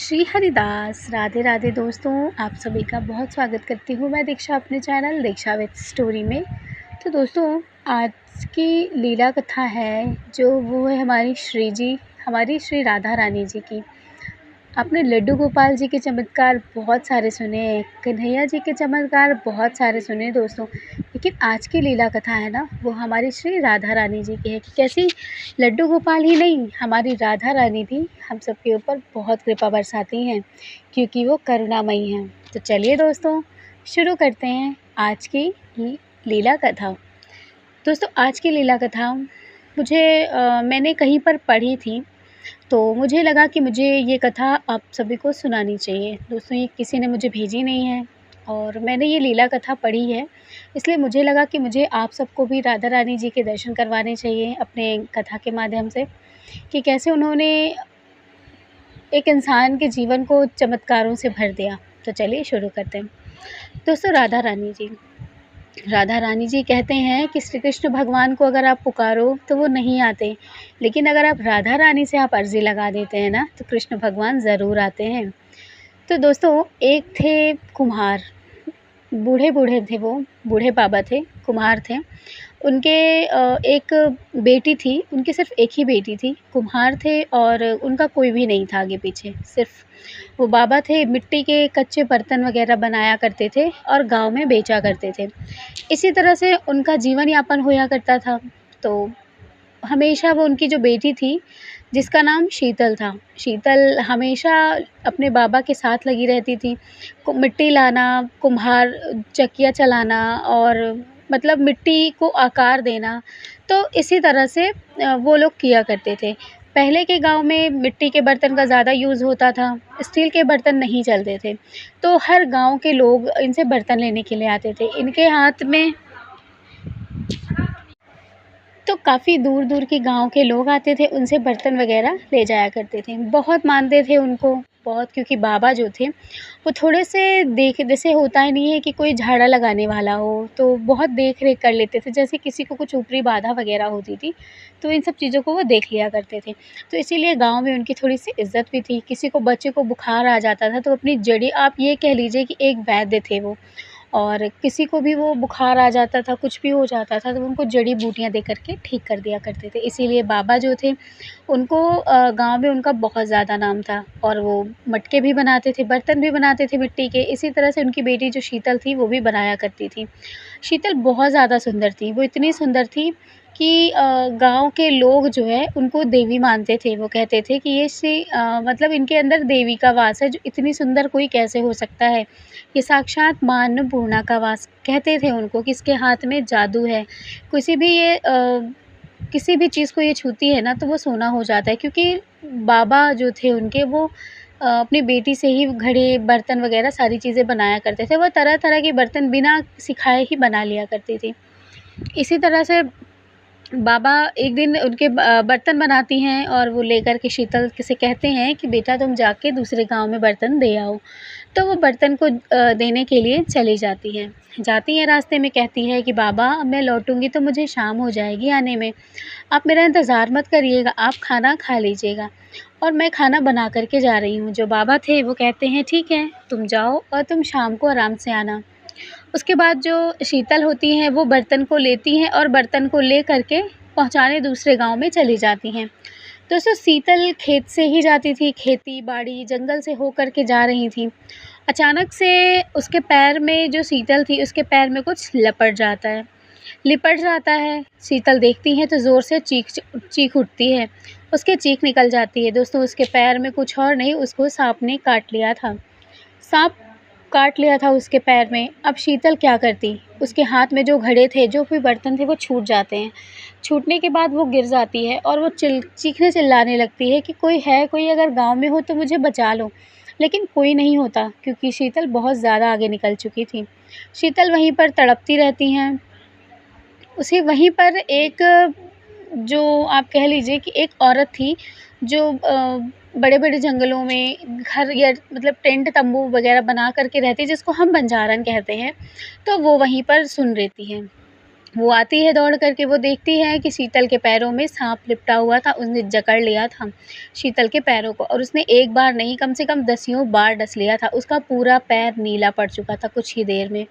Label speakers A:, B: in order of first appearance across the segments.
A: श्री हरिदास। राधे राधे दोस्तों, आप सभी का बहुत स्वागत करती हूँ मैं दीक्षा अपने चैनल दीक्षा विद स्टोरी में। तो दोस्तों, आज की लीला कथा है जो वो है हमारी श्री राधा रानी जी की। आपने लड्डू गोपाल जी के चमत्कार बहुत सारे सुने, कन्हैया जी के चमत्कार बहुत सारे सुने दोस्तों, लेकिन आज की लीला कथा है ना, वो हमारी श्री राधा रानी जी की है कि कैसी लड्डू गोपाल ही नहीं, हमारी राधा रानी भी हम सबके ऊपर बहुत कृपा बरसाती हैं क्योंकि वो करुणामयी हैं। तो चलिए दोस्तों, शुरू करते हैं आज की लीला कथा। दोस्तों, आज की लीला कथा मैंने कहीं पर पढ़ी थी, तो मुझे लगा कि मुझे ये कथा आप सभी को सुनानी चाहिए। दोस्तों, ये किसी ने मुझे भेजी नहीं है और मैंने ये लीला कथा पढ़ी है, इसलिए मुझे लगा कि मुझे आप सबको भी राधा रानी जी के दर्शन करवाने चाहिए अपने कथा के माध्यम से, कि कैसे उन्होंने एक इंसान के जीवन को चमत्कारों से भर दिया। तो चलिए शुरू करते हैं। दोस्तों, राधा रानी जी कहते हैं कि श्री कृष्ण भगवान को अगर आप पुकारो तो वो नहीं आते, लेकिन अगर आप राधा रानी से आप अर्जी लगा देते हैं ना, तो कृष्ण भगवान ज़रूर आते हैं। तो दोस्तों, एक थे कुम्हार, बूढ़े थे, वो बूढ़े बाबा थे, कुम्हार थे। उनके एक बेटी थी, उनकी सिर्फ़ एक ही बेटी थी, कुम्हार थे और उनका कोई भी नहीं था आगे पीछे। सिर्फ़ वो बाबा थे, मिट्टी के कच्चे बर्तन वग़ैरह बनाया करते थे और गाँव में बेचा करते थे। इसी तरह से उनका जीवन यापन होया करता था। तो हमेशा वो उनकी जो बेटी थी, जिसका नाम शीतल था, शीतल हमेशा अपने बाबा के साथ लगी रहती थी। मिट्टी लाना, कुम्हार चक्कियाँ चलाना और मतलब मिट्टी को आकार देना, तो इसी तरह से वो लोग किया करते थे। पहले के गाँव में मिट्टी के बर्तन का ज़्यादा यूज़ होता था, स्टील के बर्तन नहीं चलते थे, तो हर गाँव के लोग इनसे बर्तन लेने के लिए आते थे। इनके हाथ में तो काफ़ी दूर-दूर के गाँव के लोग आते थे, उनसे बर्तन वग़ैरह ले जाया करते थे। बहुत मानते थे उनको, बहुत, क्योंकि बाबा जो थे, वो थोड़े-से जैसे होता ही नहीं है कि कोई झाड़ा लगाने वाला हो, तो बहुत देख-रेख कर लेते थे। जैसे किसी को कुछ ऊपरी बाधा वग़ैरह होती थी, तो इन सब चीज़ों को वो देख लिया करते थे। तो इसीलिए गाँव में उनकी थोड़ी-सी इज़्ज़त भी थी। किसी को बच्चे को बुखार आ जाता था, तो अपनी जड़ी, आप ये कह लीजिए कि एक वैद्य थे वो। और किसी को भी वो बुखार आ जाता था, कुछ भी हो जाता था, तो उनको जड़ी-बूटियाँ दे कर के ठीक कर दिया करते थे। इसीलिए बाबा जो थे, उनको गाँव में उनका बहुत ज़्यादा नाम था और वो मटके भी बनाते थे, बर्तन भी बनाते थे मिट्टी के। इसी तरह से उनकी बेटी जो शीतल थी, वो भी बनाया करती थी। शीतल बहुत ज़्यादा सुंदर थी, वो इतनी सुंदर थी कि गाँव के लोग जो है उनको देवी मानते थे। वो कहते थे कि मतलब इनके अंदर देवी का वास है, जो इतनी सुंदर कोई कैसे हो सकता है। ये साक्षात माँ अन्नपूर्णा का वास, कहते थे उनको कि इसके हाथ में जादू है। किसी भी चीज़ को ये छूती है ना, तो वो सोना हो जाता है, क्योंकि बाबा जो थे उनके, वो अपनी बेटी से ही घड़े, बर्तन वग़ैरह सारी चीज़ें बनाया करते थे। वो तरह-तरह के बर्तन बिना सिखाए ही बना लिया करती थी। इसी तरह से बाबा एक दिन उनके बर्तन बनाती हैं और वो लेकर के शीतल से कहते हैं कि बेटा, तुम जाके दूसरे गाँव में बर्तन दे आओ। तो वो बर्तन को देने के लिए चली जाती हैं। जाती हैं, रास्ते में कहती है कि बाबा, अब मैं लौटूँगी तो मुझे शाम हो जाएगी आने में। आप मेरा इंतज़ार मत करिएगा, आप खाना खा लीजिएगा और मैं खाना बना कर के जा रही हूँ। जो बाबा थे वो कहते हैं, ठीक है, तुम जाओ और तुम शाम को आराम से आना। उसके बाद जो शीतल होती हैं, वो बर्तन को लेती हैं और बर्तन को ले कर के पहुँचाने दूसरे गाँव में चली जाती हैं। दोस्तों, शीतल खेत से ही जाती थी, खेती-बाड़ी जंगल से होकर के जा रही थी। अचानक से उसके पैर में, जो शीतल थी, उसके पैर में कुछ लिपट जाता है। शीतल देखती हैं तो ज़ोर से चीख उठती है। उसकी चीख निकल जाती है। दोस्तों, उसके पैर में कुछ और नहीं, उसको साँप ने काट लिया था। साँप काट लिया था उसके पैर में। अब शीतल क्या करती? उसके हाथ में जो घड़े थे, जो भी बर्तन थे, वो छूट जाते हैं। छूटने के बाद वो गिर जाती है और वो चीखने चिल्लाने लगती है कि कोई अगर गाँव में हो तो मुझे बचा लो। लेकिन कोई नहीं होता, क्योंकि शीतल बहुत ज़्यादा आगे निकल चुकी थी। शीतल वहीं पर तड़पती रहती हैं। उसी वहीं पर एक, जो आप कह लीजिए कि एक औरत थी, जो बड़े-बड़े जंगलों में घर या मतलब टेंट तंबू वग़ैरह बना कर के रहती है, जिसको हम बंजारन कहते हैं। तो वो वहीं पर सुन रहती हैं। वो आती है दौड़ कर के, वो देखती है कि शीतल के पैरों में साँप लिपटा हुआ था, उसने जकड़ लिया था शीतल के पैरों को और उसने एक बार नहीं कम से कम दसियों बार डस लिया था। उसका पूरा पैर नीला पड़ चुका था कुछ ही देर में।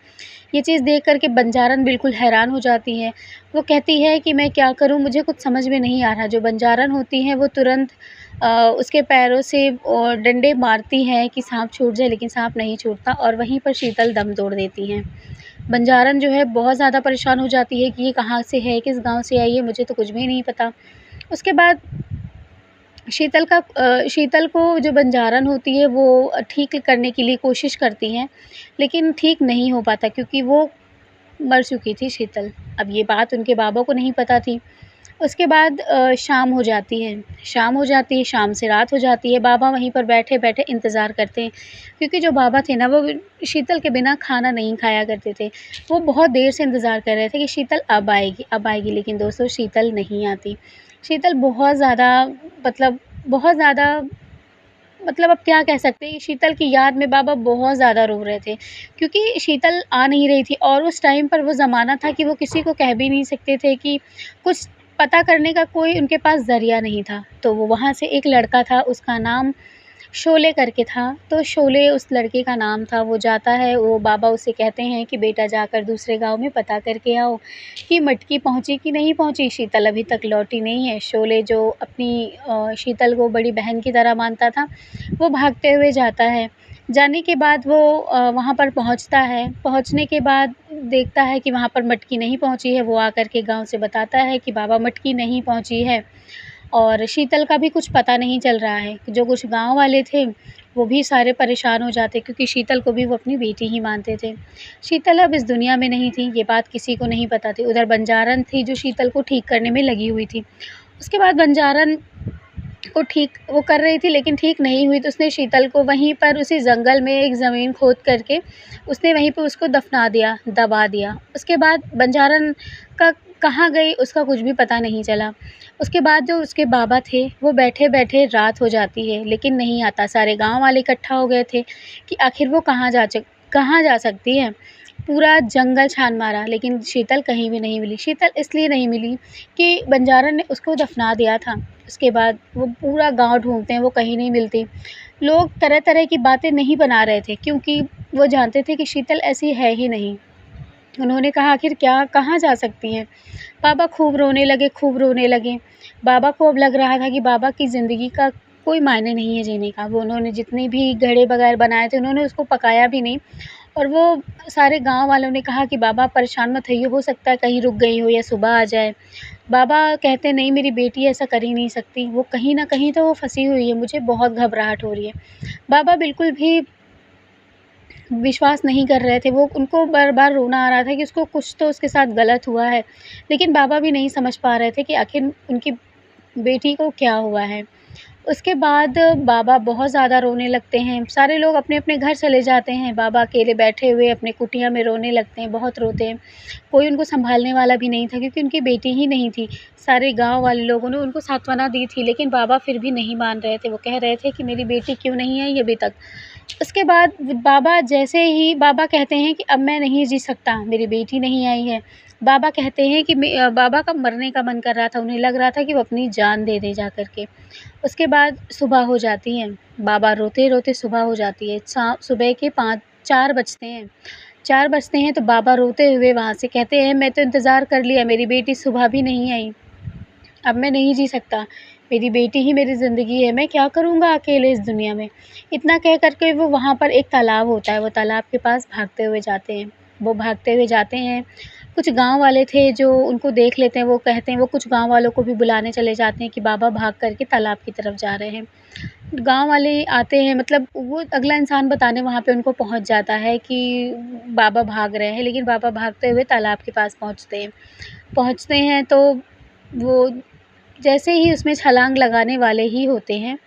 A: ये चीज़ देख कर के बंजारन बिल्कुल हैरान हो जाती है। वो कहती है कि मैं क्या करूँ, मुझे कुछ समझ में नहीं आ रहा। जो बंजारन होती हैं वो तुरंत उसके पैरों से डंडे मारती हैं कि साँप छूट जाए, लेकिन साँप नहीं छूटता और वहीं पर शीतल दम तोड़ देती हैं। बंजारन जो है बहुत ज़्यादा परेशान हो जाती है कि ये कहाँ से है, किस गाँव से आई है, मुझे तो कुछ भी नहीं पता। उसके बाद शीतल को जो बंजारन होती है वो ठीक करने के लिए कोशिश करती हैं, लेकिन ठीक नहीं हो पाता क्योंकि वो मर चुकी थी शीतल। अब ये बात उनके बाबा को नहीं पता थी। उसके बाद शाम हो जाती है, शाम से रात हो जाती है। बाबा वहीं पर बैठे-बैठे इंतज़ार करते हैं क्योंकि जो बाबा थे ना वो शीतल के बिना खाना नहीं खाया करते थे। वो बहुत देर से इंतज़ार कर रहे थे कि शीतल अब आएगी, लेकिन दोस्तों शीतल नहीं आती। शीतल मतलब बहुत ज़्यादा मतलब अब क्या कह सकते हैं कि शीतल की याद में बाबा बहुत ज़्यादा रो रहे थे क्योंकि शीतल आ नहीं रही थी और उस टाइम पर वो ज़माना था कि वो किसी को कह भी नहीं सकते थे कि कुछ पता करने का कोई उनके पास ज़रिया नहीं था। तो वो वहाँ से एक लड़का था, उसका नाम शोले करके था, तो शोले उस लड़के का नाम था। वो जाता है, वो बाबा उसे कहते हैं कि बेटा जाकर दूसरे गाँव में पता करके आओ कि मटकी पहुँची कि नहीं पहुँची, शीतल अभी तक लौटी नहीं है। शोले जो अपनी शीतल को बड़ी बहन की तरह मानता था, वो भागते हुए जाता है। जाने के बाद वो वहाँ पर पहुँचता है, पहुँचने के बाद देखता है कि वहाँ पर मटकी नहीं पहुँची है। वो आकर के गाँव से बताता है कि बाबा मटकी नहीं पहुँची है और शीतल का भी कुछ पता नहीं चल रहा है। जो कुछ गाँव वाले थे, वो भी सारे परेशान हो जाते क्योंकि शीतल को भी वो अपनी बेटी ही मानते थे। शीतल अब इस दुनिया में नहीं थी, ये बात किसी को नहीं पता थी। उधर बंजारन थी जो शीतल को ठीक करने में लगी हुई थी। उसके बाद बंजारन को ठीक वो कर रही थी लेकिन ठीक नहीं हुई तो उसने शीतल को वहीं पर उसी जंगल में एक ज़मीन खोद करके उसने वहीं पे उसको दफना दिया, दबा दिया। उसके बाद बंजारन का कहाँ गई उसका कुछ भी पता नहीं चला। उसके बाद जो उसके बाबा थे वो बैठे-बैठे रात हो जाती है लेकिन नहीं आता। सारे गाँव वाले इकट्ठा हो गए थे कि आखिर वो कहाँ जा सकती है। पूरा जंगल छान मारा लेकिन शीतल कहीं भी नहीं मिली। शीतल इसलिए नहीं मिली कि बंजारन ने उसको दफना दिया था। उसके बाद वो पूरा गाँव ढूँढते हैं, वो कहीं नहीं मिलती। लोग तरह-तरह की बातें नहीं बना रहे थे क्योंकि वो जानते थे कि शीतल ऐसी है ही नहीं। उन्होंने कहा आखिर क्या कहाँ जा सकती हैं? बाबा खूब रोने लगे। बाबा को अब लग रहा था कि बाबा की ज़िंदगी का कोई मायने नहीं है जीने का। वो उन्होंने जितने भी घड़े वगैरह बनाए थे, उन्होंने उसको पकाया भी नहीं और वो सारे गाँव वालों ने कहा कि बाबा परेशान मत होइए, हो सकता है कहीं रुक गई हो या सुबह आ जाए। बाबा कहते नहीं मेरी बेटी ऐसा कर ही नहीं सकती, वो कहीं न कहीं तो वो फँसी हुई है, मुझे बहुत घबराहट हो रही है। बाबा बिल्कुल भी विश्वास नहीं कर रहे थे, वो उनको बार-बार रोना आ रहा था कि उसको कुछ तो उसके साथ गलत हुआ है। लेकिन बाबा भी नहीं समझ पा रहे थे कि आखिर उनकी बेटी को क्या हुआ है। उसके बाद बाबा बहुत ज़्यादा रोने लगते हैं, सारे लोग अपने-अपने घर चले जाते हैं, बाबा अकेले बैठे हुए अपनी कुटिया में रोने लगते हैं, बहुत रोते हैं। कोई उनको सँभालने वाला भी नहीं था क्योंकि उनकी बेटी ही नहीं थी। सारे गाँव वाले लोगों ने उनको सांत्वना दी थी लेकिन बाबा फिर भी नहीं मान रहे थे, वो कह रहे थे कि मेरी बेटी क्यों नहीं आई अभी तक। उसके बाद बाबा कहते हैं कि अब मैं नहीं जी सकता, मेरी बेटी नहीं आई है। बाबा कहते हैं कि बाबा का मरने का मन कर रहा था, उन्हें लग रहा था कि वो अपनी जान दे दें जा कर के। उसके बाद सुबह हो जाती है, बाबा रोते-रोते सुबह हो जाती है। सुबह के 4 बजते हैं। 4 बजते हैं तो बाबा रोते हुए वहाँ से कहते हैं मैं तो इंतज़ार कर लिया, मेरी बेटी सुबह भी नहीं आई। अब मैं नहीं जी सकता, मेरी बेटी ही मेरी ज़िंदगी है, मैं क्या करूँगा अकेले इस दुनिया में। इतना कह कर के वो वहाँ पर एक तालाब होता है, वो तालाब के पास भागते हुए जाते हैं। वो भागते हुए जाते हैं, कुछ गाँव वाले थे जो उनको देख लेते हैं, वो कहते हैं वो कुछ गाँव वालों को भी बुलाने चले जाते हैं कि बाबा भाग कर के तालाब की तरफ जा रहे हैं। गाँव वाले आते हैं मतलब वो अगला इंसान बताने वहाँ पे उनको पहुँच जाता है कि बाबा भाग रहे हैं, लेकिन बाबा भागते हुए तालाब के पास पहुँचते हैं। पहुँचते हैं तो वो जैसे ही उसमें छलांग लगाने वाले ही होते हैं,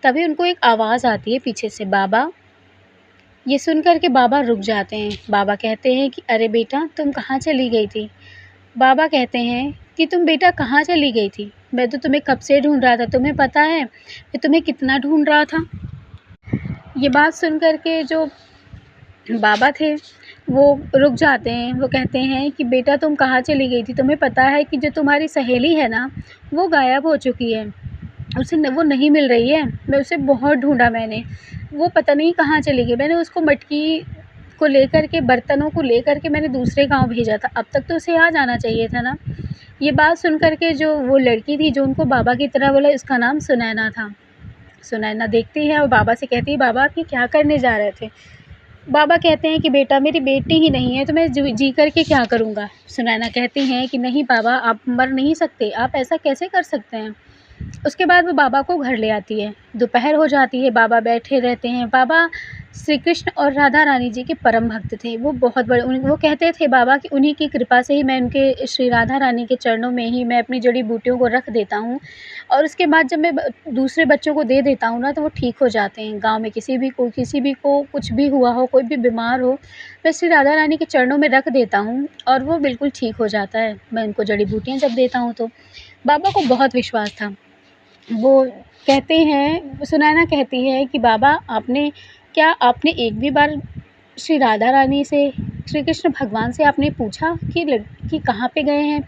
A: तभी उनको एक आवाज़ आती है पीछे से बाबा। ये सुन कर के बाबा रुक जाते हैं। बाबा कहते हैं कि अरे बेटा तुम कहाँ चली गई थी? बाबा कहते हैं कि तुम बेटा कहाँ चली गई थी? मैं तो तुम्हें कब से ढूँढ रहा था, तुम्हें पता है मैं तुम्हें कितना ढूँढ रहा था? ये बात सुन कर के जो बाबा थे, वो रुक जाते हैं। वो कहते हैं कि बेटा तुम कहाँ चली गई थी? तुम्हें पता है कि जो तुम्हारी सहेली है ना, वो गायब हो चुकी है। उसे न वो नहीं मिल रही है। मैं उसे बहुत ढूँढा मैंने, वो पता नहीं कहाँ चली गई। मैंने उसको मटकी को लेकर के, बर्तनों को लेकर के मैंने दूसरे गाँव भेजा था। अब तक तो उसे आ जाना चाहिए था ना। ये बात सुन कर के जो वो लड़की थी जो उनको बाबा की तरह बोला, उसका नाम सुनैना था। सुनैना देखती है और बाबा से कहती है, बाबा आप ये क्या करने जा रहे थे? बाबा कहते हैं कि बेटा मेरी बेटी ही नहीं है तो मैं जी कर के क्या करूँगा? सुनैना कहती हैं कि नहीं बाबा, आप मर नहीं सकते, आप ऐसा कैसे कर सकते हैं? उसके बाद वो बाबा को घर ले आती है। दोपहर हो जाती है, बाबा बैठे रहते हैं। बाबा श्री कृष्ण और राधा रानी जी के परम भक्त थे। वो बहुत बड़े वो कहते थे बाबा कि उन्हीं की कृपा से ही मैं उनके श्री राधा रानी के चरणों में ही मैं अपनी जड़ी-बूटियों को रख देता हूँ और उसके बाद जब मैं दूसरे बच्चों को दे देता हूँ ना, तो वो ठीक हो जाते हैं। गाँव में किसी भी को कुछ भी हुआ हो, कोई भी बीमार हो, मैं श्री राधा रानी के चरणों में रख देता हूँ और वो बिल्कुल ठीक हो जाता है। मैं उनको जड़ी-बूटियाँ जब देता हूँ तो। बाबा को बहुत विश्वास था। वो कहते हैं, सुनैना कहती है कि बाबा आपने एक भी बार श्री राधा रानी से, श्री कृष्ण भगवान से आपने पूछा कि लड़की कहाँ पे गए हैं?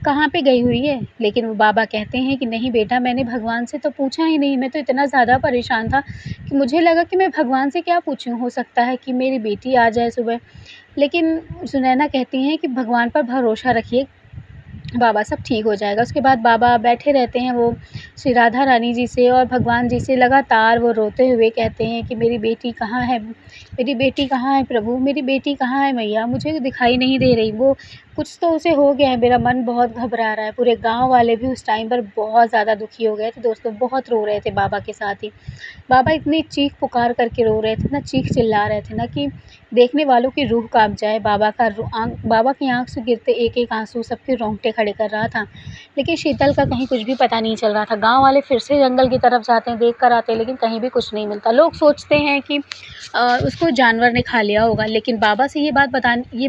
A: कहाँ पे गई हुई है? लेकिन वो बाबा कहते हैं कि नहीं बेटा, मैंने भगवान से तो पूछा ही नहीं। मैं तो इतना ज़्यादा परेशान था कि मुझे लगा कि मैं भगवान से क्या पूछूँ? हो सकता है कि मेरी बेटी आ जाए सुबह। लेकिन सुनैना कहती हैं कि भगवान पर भरोसा रखिए, बाबा सब ठीक हो जाएगा। उसके बाद बाबा बैठे रहते हैं, वो श्री राधा रानी जी से और भगवान जी से लगातार वो रोते हुए कहते हैं कि मेरी बेटी कहाँ है? मेरी बेटी कहाँ है प्रभु? मेरी बेटी कहाँ है मैया? मुझे दिखाई नहीं दे रही। वो कुछ तो उसे हो गया है, मेरा मन बहुत घबरा रहा है। पूरे गाँव वाले भी उस टाइम पर बहुत ज़्यादा दुखी हो गए थे दोस्तों, बहुत रो रहे थे बाबा के साथ ही। बाबा इतनी चीख पुकार करके रो रहे थे, इतना चीख चिल्ला रहे थे ना कि देखने वालों की रूह काँप जाए। बाबा की आँख से गिरते एक-एक आँसू सबके रोंगटे खड़े कर रहा था। लेकिन शीतल का कहीं कुछ भी पता नहीं चल रहा था। गाँव वाले फिर से जंगल की तरफ जाते हैं, देख कर आते हैं, लेकिन कहीं भी कुछ नहीं मिलता। लोग सोचते हैं कि उसको जानवर ने खा लिया होगा, लेकिन बाबा से ये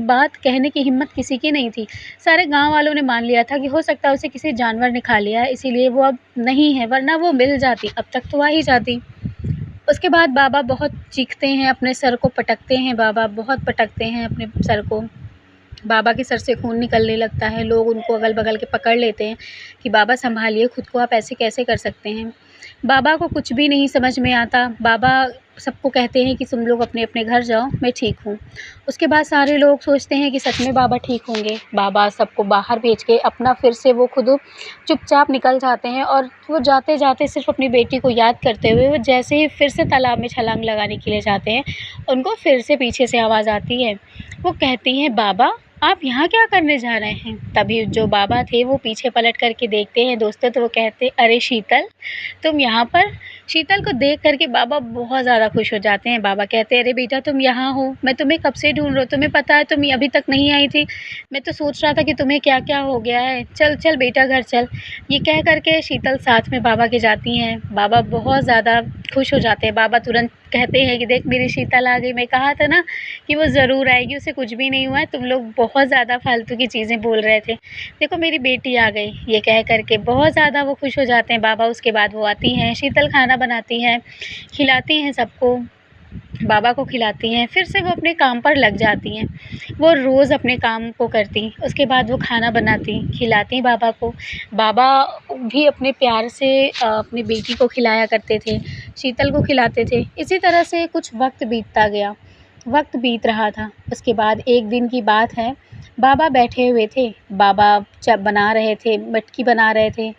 A: बात कहने की हिम्मत किसी की नहीं थी। सारे गाँव वालों ने मान लिया था कि हो सकता है उसे किसी जानवर ने खा लिया है, इसीलिए वो अब नहीं है, वरना वो मिल जाती, अब तक तो आ ही जाती। उसके बाद बाबा बहुत चीखते हैं, अपने सर को पटकते हैं, बाबा बहुत पटकते हैं अपने सर को। बाबा के सर से खून निकलने लगता है। लोग उनको अगल-बगल के पकड़ लेते हैं कि बाबा सँभालिए खुद को, आप ऐसे कैसे कर सकते हैं? बाबा को कुछ भी नहीं समझ में आता। बाबा सबको कहते हैं कि तुम लोग अपने-अपने घर जाओ, मैं ठीक हूँ। उसके बाद सारे लोग सोचते हैं कि सच में बाबा ठीक होंगे। बाबा सबको बाहर भेज के अपना फिर से वो खुद चुपचाप निकल जाते हैं और वो जाते-जाते सिर्फ़ अपनी बेटी को याद करते हुए वो जैसे ही फिर से तालाब में छलांग लगाने के लिए जाते हैं, उनको फिर से पीछे से आवाज़ आती है। वो कहती हैं, बाबा आप यहाँ क्या करने जा रहे हैं? तभी जो बाबा थे वो पीछे पलट कर के देखते हैं दोस्तों, तो वो कहते, अरे शीतल, तुम यहाँ पर? शीतल को देख कर के बाबा बहुत ज़्यादा खुश हो जाते हैं। बाबा कहते हैं, अरे बेटा तुम यहाँ हो, मैं तुम्हें कब से ढूँढ रहा हूँ, तुम्हें पता है तुम अभी तक नहीं आई थी। मैं तो सोच रहा था कि तुम्हें क्या-क्या हो गया है। चल, चल बेटा घर चल। ये कह कर के शीतल साथ में बाबा के जाती हैं। बाबा बहुत ज़्यादा खुश हो जाते हैं। बाबा तुरंत कहते हैं कि देख मेरी शीतल आ गई, मैं कहा था ना कि वो ज़रूर आएगी, उसे कुछ भी नहीं हुआ है, तुम लोग बहुत ज़्यादा फालतू की चीज़ें बोल रहे थे। देखो मेरी बेटी आ गई। ये कह कर के बहुत ज़्यादा वो खुश हो जाते हैं बाबा। उसके बाद वो आती हैं, शीतल खाना बनाती हैं, खिलाती हैं सबको, बाबा को खिलाती हैं, फिर से वो अपने काम पर लग जाती हैं। वो रोज़ अपने काम को करती, उसके बाद वो खाना बनाती, खिलाती बाबा को। बाबा भी अपने प्यार से अपनी बेटी को खिलाया करते थे, शीतल को खिलाते थे। इसी तरह से कुछ वक़्त बीतता गया, वक़्त बीत रहा था। उसके बाद एक दिन की बात है, बाबा बैठे हुए थे, बाबा बना रहे थे, मटकी बना रहे थे,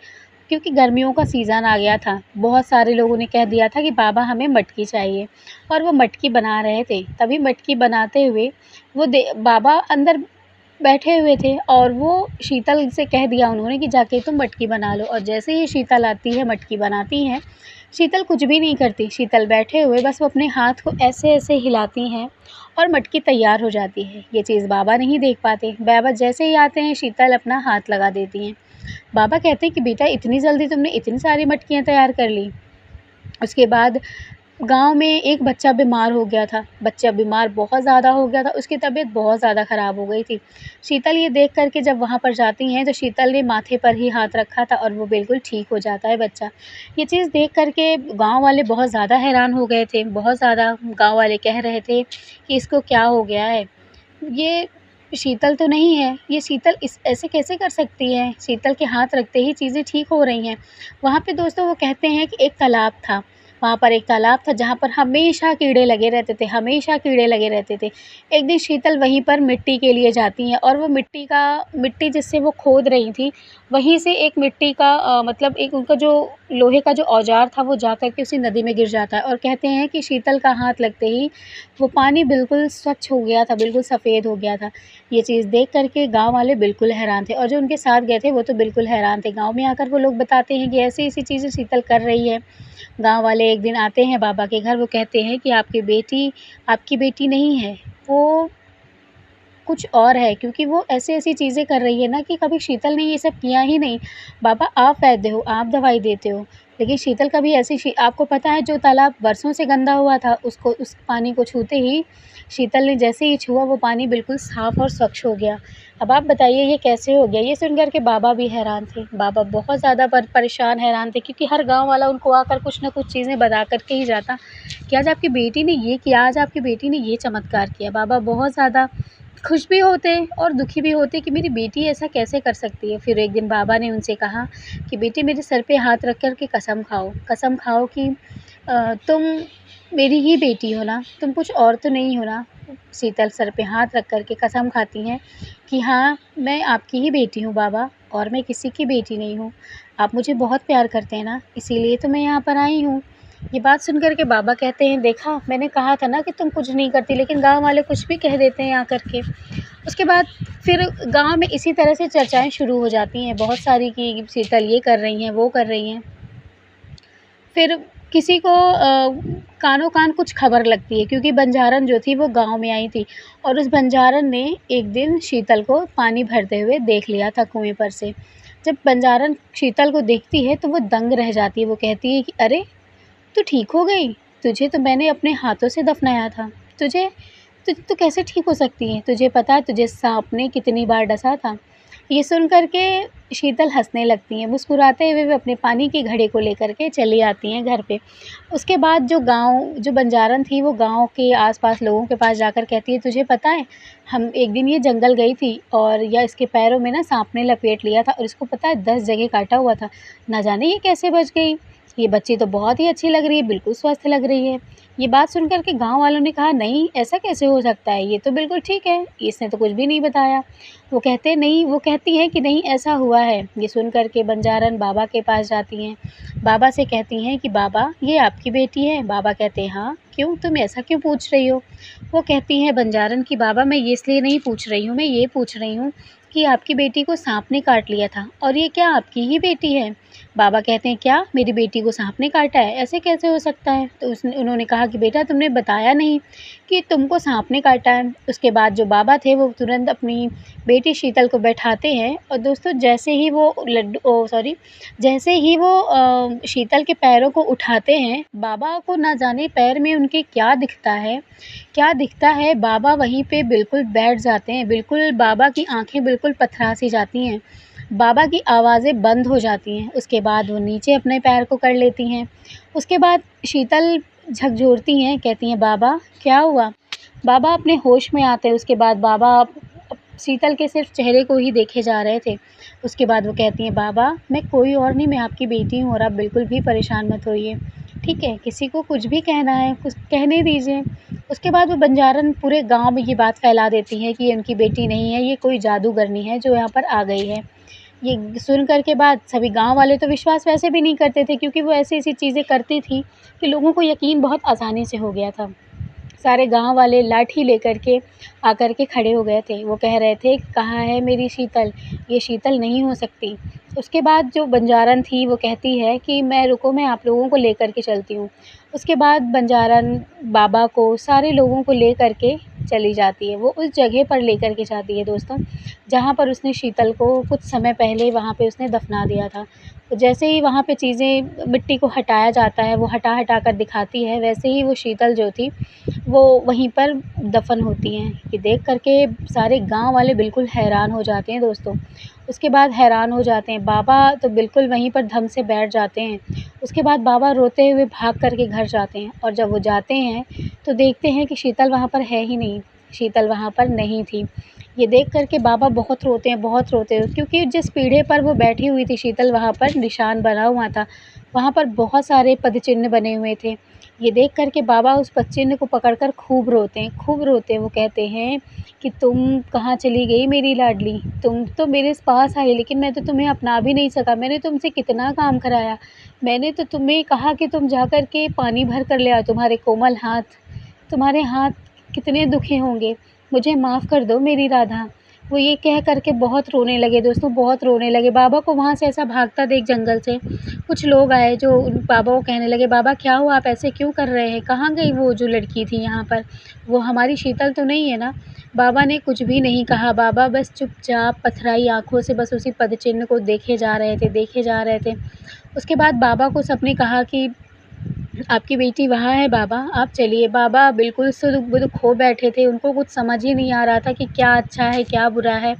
A: क्योंकि गर्मियों का सीज़न आ गया था। बहुत सारे लोगों ने कह दिया था कि बाबा हमें मटकी चाहिए और वो मटकी बना रहे थे। तभी मटकी बनाते हुए बाबा अंदर बैठे हुए थे और वो शीतल से कह दिया उन्होंने कि जाके तुम मटकी बना लो, और जैसे ही शीतल आती है, मटकी बनाती हैं, शीतल कुछ भी नहीं करती। शीतल बैठे हुए बस वो अपने हाथ को ऐसे-ऐसे हिलाती हैं और मटकी तैयार हो जाती है। ये चीज़ बाबा नहीं देख पाते। बाबा जैसे ही आते हैं, शीतल अपना हाथ लगा देती हैं। बाबा कहते हैं कि बेटा इतनी जल्दी तुमने इतनी सारी मटकियाँ तैयार कर ली। उसके बाद गाँव में एक बच्चा बीमार हो गया था। बच्चा बीमार बहुत ज़्यादा हो गया था, उसकी तबीयत बहुत ज़्यादा ख़राब हो गई थी। शीतल ये देख कर के जब वहाँ पर जाती हैं, तो शीतल ने माथे पर ही हाथ रखा था और वो बिल्कुल ठीक हो जाता है बच्चा। ये चीज़ देख कर के गाँव वाले बहुत ज़्यादा हैरान हो गए थे। बहुत ज़्यादा गाँव वाले कह रहे थे कि इसको क्या हो गया है? ये शीतल तो नहीं है, ये शीतल इस ऐसे कैसे कर सकती है? शीतल के हाथ रखते ही चीज़ें ठीक हो रही हैं। वहाँ पे दोस्तों वो कहते हैं कि एक तालाब था, वहाँ पर एक तालाब था जहाँ पर हमेशा कीड़े लगे रहते थे, हमेशा कीड़े लगे रहते थे। एक दिन शीतल वहीं पर मिट्टी के लिए जाती हैं और वो मिट्टी जिससे वो खोद रही थी, वहीं से एक मिट्टी का मतलब एक उनका जो लोहे का जो औज़ार था वो जा कर के उसी नदी में गिर जाता है और कहते हैं कि शीतल का हाथ लगते ही वो पानी बिल्कुल स्वच्छ हो गया था, बिल्कुल सफ़ेद हो गया था। ये चीज़ देख कर के गाँव वाले बिल्कुल हैरान थे और जो उनके साथ गए थे वो तो बिल्कुल हैरान थे। गाँव में आकर वो लोग बताते हैं कि ऐसी-ऐसी चीज़ें शीतल कर रही है। गाँव वाले एक दिन आते हैं बाबा के घर, वो कहते हैं कि आपकी बेटी नहीं है, वो कुछ और है क्योंकि वो ऐसी-ऐसी चीज़ें कर रही है ना कि कभी शीतल ने ये सब किया ही नहीं। बाबा आप वैद्य हो, आप दवाई देते हो, लेकिन शीतल कभी ऐसी शी आपको पता है जो तालाब बरसों से गंदा हुआ था उस पानी को छूते ही शीतल ने जैसे ही छुआ वो पानी बिल्कुल साफ़ और स्वच्छ हो गया। अब आप बताइए ये कैसे हो गया? ये सुन कर के बाबा भी हैरान थे। बाबा बहुत ज़्यादा परेशान हैरान थे क्योंकि हर गाँव वाला उनको आकर कुछ न कुछ चीज़ें बता कर के ही जाता कि आज आपकी बेटी ने ये किया, आज आपकी बेटी ने ये चमत्कार किया। बाबा बहुत ज़्यादा खुश भी होते और दुखी भी होते कि मेरी बेटी ऐसा कैसे कर सकती है। फिर एक दिन बाबा ने उनसे कहा कि बेटी मेरे सर पे हाथ रख कर के कसम खाओ कि तुम मेरी ही बेटी हो ना, तुम कुछ और तो नहीं हो ना। शीतल सर पे हाथ रख कर के कसम खाती हैं कि हाँ, मैं आपकी ही बेटी हूँ बाबा और मैं किसी की बेटी नहीं हूँ। आप मुझे बहुत प्यार करते हैं ना, इसीलिए तो मैं यहाँ पर आई हूँ। ये बात सुन कर के बाबा कहते हैं देखा मैंने कहा था ना कि तुम कुछ नहीं करती, लेकिन गाँव वाले कुछ भी कह देते हैं आकर के। उसके बाद फिर गाँव में इसी तरह से चर्चाएँ शुरू हो जाती हैं बहुत सारी कि शीतल ये कर रही हैं, वो कर रही हैं। फिर किसी को कानो-कान कुछ खबर लगती है क्योंकि बंजारन जो थी वो गाँव में आई थी और उस बंजारन ने एक दिन शीतल को पानी भरते हुए देख लिया था कुएँ पर से। जब बंजारन शीतल को देखती है तो वो दंग रह जाती है, वो कहती है कि अरे! तू ठीक हो गई? तुझे तो मैंने अपने हाथों से दफ़नाया था। तू कैसे ठीक हो सकती है? तुझे पता है तुझे साँप ने कितनी बार डसा था? ये सुन कर के शीतल हँसने लगती हैं, मुस्कुराते हुए वे अपने पानी की घड़े को लेकर के चली आती हैं घर पे। उसके बाद जो बंजारन थी वो गाँव के आस-पास लोगों के पास जाकर कहती है तुझे पता है, हम एक दिन ये जंगल गई थी और इसके पैरों में ना साँप ने लपेट लिया था और इसको पता है 10 जगह काटा हुआ था। ना जाने ये कैसे बच गई? ये बच्ची तो बहुत ही अच्छी लग रही है, बिल्कुल स्वस्थ लग रही है। ये बात सुन कर के गाँव वालों ने कहा नहीं ऐसा कैसे हो सकता है? ये तो बिल्कुल ठीक है, इसने तो कुछ भी नहीं बताया। वो कहती हैं कि नहीं ऐसा हुआ है। ये सुन कर के बंजारन बाबा के पास जाती हैं। बाबा से कहती हैं कि बाबा ये आपकी बेटी है? बाबा कहते हैं हाँ, क्यों? तुम ऐसा क्यों पूछ रही हो? वो कहती हैं बंजारन कि बाबा मैं ये इसलिए नहीं पूछ रही हूँ, मैं ये पूछ रही हूँ कि आपकी बेटी को साँप ने काट लिया था और ये क्या आपकी ही बेटी है? बाबा कहते हैं क्या मेरी बेटी को साँप ने काटा है? ऐसे कैसे हो सकता है? तो उन्होंने कहा कि बेटा तुमने बताया नहीं कि तुमको साँप ने काटा है। उसके बाद जो बाबा थे वो तुरंत अपनी बेटी शीतल को बैठाते हैं और दोस्तों जैसे ही वो शीतल के पैरों को उठाते हैं, बाबा को ना जाने पैर में उनके क्या दिखता है बाबा वहीं पे बिल्कुल बैठ जाते हैं, बिल्कुल बाबा की आँखें बिल्कुल पथरा-सी जाती हैं। बाबा की आवाज़ें बंद हो जाती हैं, उसके बाद वो नीचे अपने पैर को कर लेती हैं। उसके बाद शीतल झकझोरती हैं, कहती हैं बाबा क्या हुआ? बाबा अपने होश में आते हैं, उसके बाद बाबा शीतल के सिर्फ़ चेहरे को ही देखे जा रहे थे। उसके बाद वो कहती हैं बाबा मैं कोई और नहीं मैं आपकी बेटी हूँ और आप बिल्कुल भी परेशान मत होइए, ठीक है? किसी को कुछ भी कहना है कुछ कहने दीजिए। उसके बाद वो बंजारन पूरे गाँव में ये बात फैला देती हैं कि ये उनकी बेटी नहीं है, ये कोई जादूगरनी है जो यहाँ पर आ गई है। ये सुन कर के बाद सभी गाँव वाले तो विश्वास वैसे भी नहीं करते थे क्योंकि वो ऐसी-ऐसी चीज़ें करती थी कि लोगों को यकीन बहुत आसानी से हो गया था। सारे गाँव वाले लाठी लेकर के आकर के खड़े हो गए थे। वो कह रहे थे कहाँ है मेरी शीतल? ये शीतल नहीं हो सकती। उसके बाद जो बंजारन थी वो कहती है कि मैं आप लोगों को लेकर के चलती हूँ। उसके बाद बंजारन बाबा को सारे लोगों को लेकर के चली जाती है। वो उस जगह पर लेकर के जाती है दोस्तों, जहाँ पर उसने शीतल को कुछ समय पहले वहाँ पे उसने दफ़ना दिया था। तो जैसे ही वहाँ पे चीज़ें मिट्टी को हटाया जाता है, वो हटा-हटा कर दिखाती है, वैसे ही वो शीतल जो थी वो वहीं पर दफ़न होती हैं। ये देख कर के सारे गाँव वाले बिल्कुल हैरान हो जाते हैं दोस्तों। उसके बाद हैरान हो जाते हैं, बाबा तो बिल्कुल वहीं पर धम से बैठ जाते हैं। उसके बाद बाबा रोते हुए भाग कर के घर जाते हैं और जब वो जाते हैं, तो देखते हैं कि शीतल वहाँ पर है ही नहीं। शीतल वहाँ पर नहीं थी। ये देख कर के बाबा बहुत रोते हैं क्योंकि जिस पीढ़े पर वो बैठी हुई थी शीतल वहाँ पर निशान बना हुआ था। वहाँ पर बहुत सारे पदचिह्न बने हुए थे। ये देख कर के बाबा उस पदचिह्न को पकड़ कर खूब रोते हैं, खूब रोते हैं। वो कहते हैं कि तुम कहाँ चली गई मेरी लाडली? तुम तो मेरे पास आई लेकिन मैं तो तुम्हें अपना भी नहीं सका। मैंने तुमसे कितना काम कराया। मैंने तो तुम्हें कहा कि तुम जा कर के पानी भर कर ले आओ। तुम्हारे हाथ कितने दुखे होंगे। मुझे माफ़ कर दो मेरी राधा। वो ये कह कर के बहुत रोने लगे दोस्तों, बहुत रोने लगे। बाबा को वहाँ से ऐसा भागता देख जंगल से कुछ लोग आए जो उन बाबा को कहने लगे, बाबा क्या हुआ? आप ऐसे क्यों कर रहे हैं? कहाँ गई वो जो लड़की थी यहाँ पर? वो हमारी शीतल तो नहीं है ना? बाबा ने कुछ भी नहीं कहा। बाबा बस चुपचाप पथराई आँखों से बस उसी पदचिह्न को देखे जा रहे थे, देखे जा रहे थे। उसके बाद बाबा को सबने कहा कि आपकी बेटी वहाँ है बाबा, आप चलिए। बाबा बिल्कुल सुध-बुध खो बैठे थे, उनको कुछ समझ ही नहीं आ रहा था कि क्या अच्छा है, क्या बुरा है।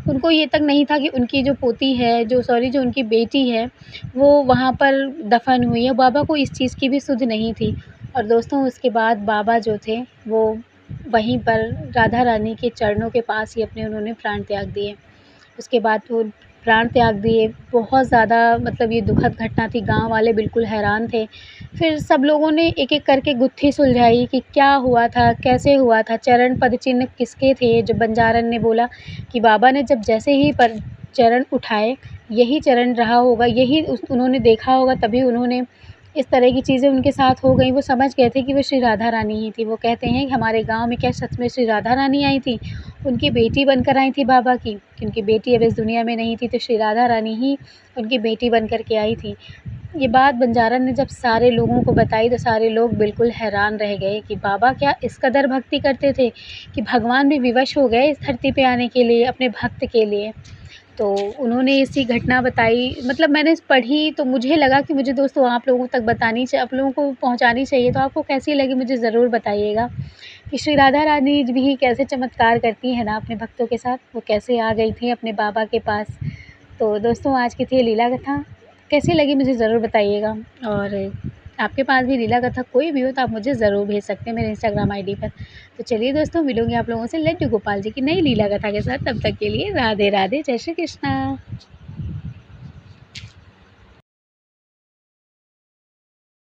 A: उनको ये तक नहीं था कि उनकी जो पोती है, जो उनकी बेटी है, वो वहाँ पर दफ़न हुई है। बाबा को इस चीज़ की भी सुध नहीं थी। और दोस्तों उसके बाद बाबा जो थे, वो वहीं पर राधा रानी के चरणों के पास ही अपने उन्होंने प्राण त्याग दिए। उसके बाद वो प्राण त्याग दिए। बहुत ज़्यादा मतलब ये दुखद घटना थी, गाँव वाले बिल्कुल हैरान थे। फिर सब लोगों ने एक-एक करके गुत्थी सुलझाई कि क्या हुआ था, कैसे हुआ था, चरण पदचिह्न किसके थे? जब बंजारन ने बोला कि बाबा ने जब जैसे ही पर चरण उठाए, यही चरण रहा होगा, यही उन्होंने देखा होगा तभी उन्होंने इस तरह की चीज़ें उनके साथ हो गई। वो समझ गए थे कि वो श्री राधा रानी ही थी। वो कहते हैं कि हमारे गाँव में क्या सच में श्री राधा रानी आई थी? उनकी बेटी बनकर आई थी बाबा की, कि उनकी बेटी अब इस दुनिया में नहीं थी, तो श्री राधा रानी ही उनकी बेटी बन कर के आई थी। ये बात बंजारन ने जब सारे लोगों को बताई तो सारे लोग बिल्कुल हैरान रह गए कि बाबा क्या इस कदर भक्ति करते थे कि भगवान भी विवश हो गए इस धरती पे आने के लिए, अपने भक्त के लिए। तो उन्होंने ऐसी घटना बताई, मतलब मैंने पढ़ी तो मुझे लगा कि मुझे दोस्तों आप लोगों तक आप लोगों को पहुँचानी चाहिए। तो आपको कैसी लगी मुझे ज़रूर बताइएगा कि श्री राधा रानी भी कैसे चमत्कार करती हैं ना अपने भक्तों के साथ, वो कैसे आ गई थी अपने बाबा के पास। तो दोस्तों आज की थी लीला कथा, कैसी लगी मुझे ज़रूर बताइएगा। और आपके पास भी लीला कथा कोई भी हो तो आप मुझे ज़रूर भेज सकते हैं मेरे इंस्टाग्राम आईडी पर। तो चलिए दोस्तों, मिलूँगी आप लोगों से लड्डू गोपाल जी की नई लीला कथा के साथ। तब तक के लिए राधे राधे, जय श्री कृष्णा।